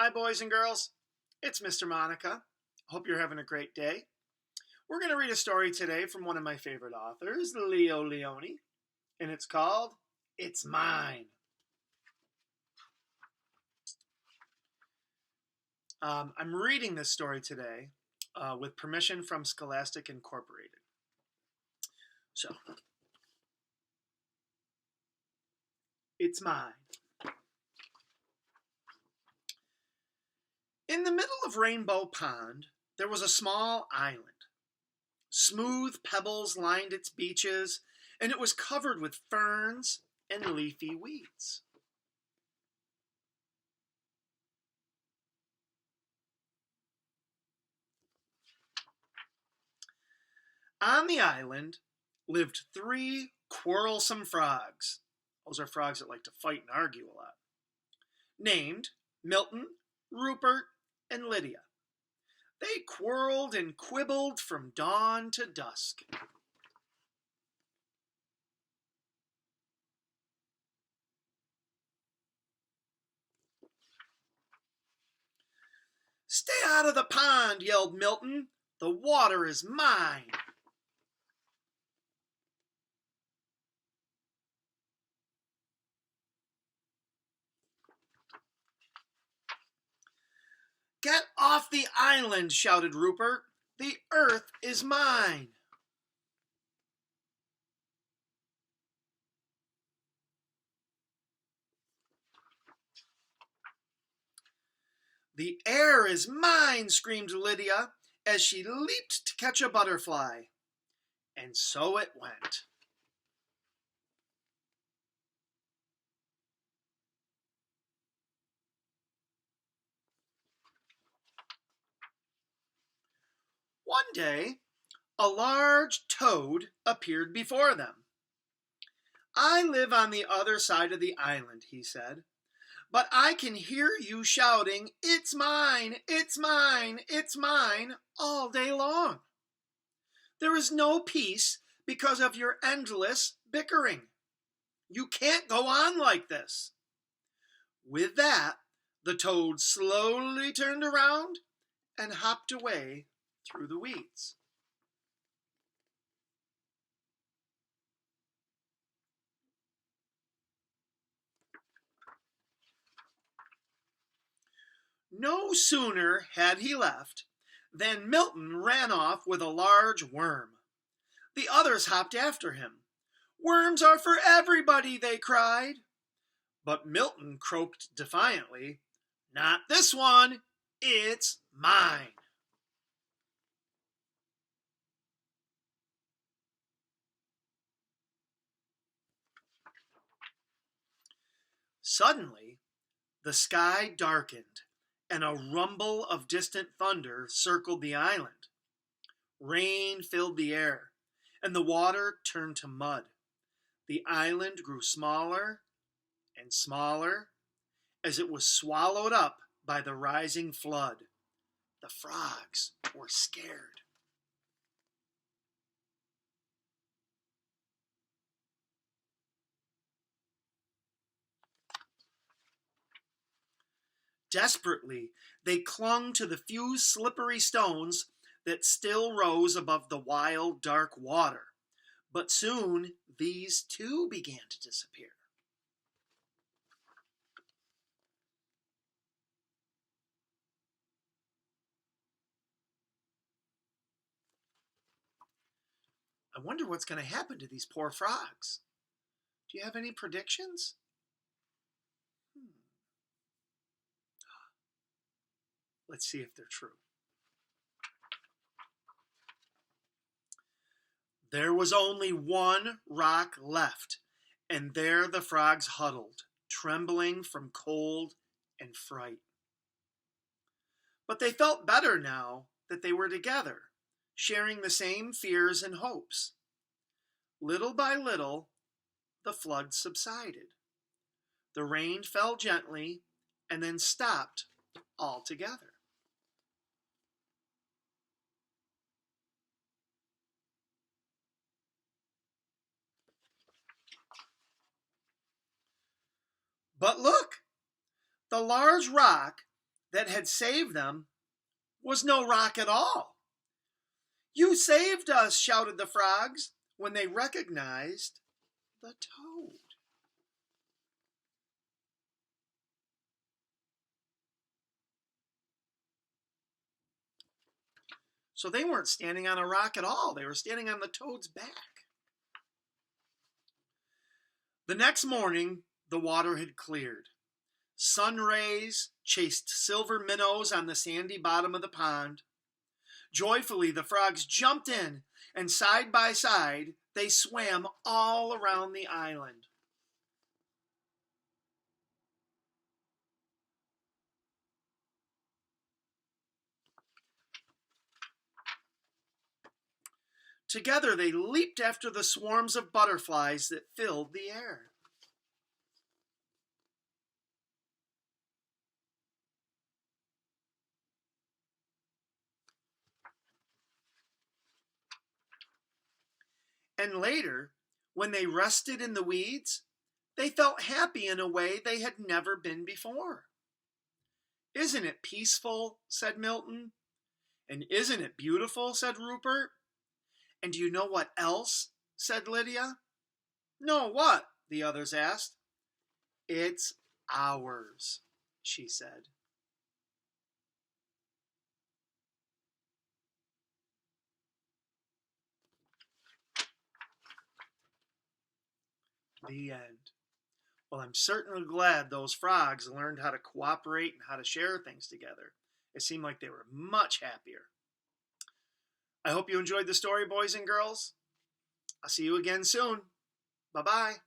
Hi, boys and girls. It's Mr. Monica. Hope you're having a great day. We're going to read a story today from one of my favorite authors, Leo Lionni, and it's called It's Mine. I'm reading this story today with permission from Scholastic Incorporated. So, it's mine. In the middle of Rainbow Pond, there was a small island. Smooth pebbles lined its beaches, and it was covered with ferns and leafy weeds. On the island lived 3 quarrelsome frogs. Those are frogs that like to fight and argue a lot. Named Milton, Rupert, and Lydia. They quarreled and quibbled from dawn to dusk. "Stay out of the pond," yelled Milton. "The water is mine." "Get off the island," shouted Rupert. "The earth is mine." "The air is mine," screamed Lydia as she leaped to catch a butterfly. And so it went. One day, a large toad appeared before them. "I live on the other side of the island," he said, "but I can hear you shouting, 'It's mine, it's mine, it's mine,' all day long. There is no peace because of your endless bickering. You can't go on like this." With that, the toad slowly turned around and hopped away through the weeds. No sooner had he left than Milton ran off with a large worm. The others hopped after him. "Worms are for everybody," they cried. But Milton croaked defiantly, "Not this one, it's mine." Suddenly, the sky darkened, and a rumble of distant thunder circled the island. Rain filled the air, and the water turned to mud. The island grew smaller and smaller as it was swallowed up by the rising flood. The frogs were scared. Desperately, they clung to the few slippery stones that still rose above the wild, dark water. But soon these too began to disappear. I wonder what's going to happen to these poor frogs. Do you have any predictions? Let's see if they're true. There was only one rock left, and there the frogs huddled, trembling from cold and fright. But they felt better now that they were together, sharing the same fears and hopes. Little by little, the flood subsided. The rain fell gently and then stopped altogether. But look, the large rock that had saved them was no rock at all. "You saved us," shouted the frogs when they recognized the toad. So they weren't standing on a rock at all. They were standing on the toad's back. The next morning, the water had cleared. Sun rays chased silver minnows on the sandy bottom of the pond. Joyfully, the frogs jumped in, and side by side, they swam all around the island. Together, they leaped after the swarms of butterflies that filled the air. And later, when they rested in the weeds, they felt happy in a way they had never been before. "Isn't it peaceful?" said Milton. "And isn't it beautiful?" said Rupert. "And do you know what else?" said Lydia. "No, what?" the others asked. "It's ours," she said. The end. Well, I'm certainly glad those frogs learned how to cooperate and how to share things together. It seemed like they were much happier. I hope you enjoyed the story, boys and girls. I'll see you again soon. Bye-bye.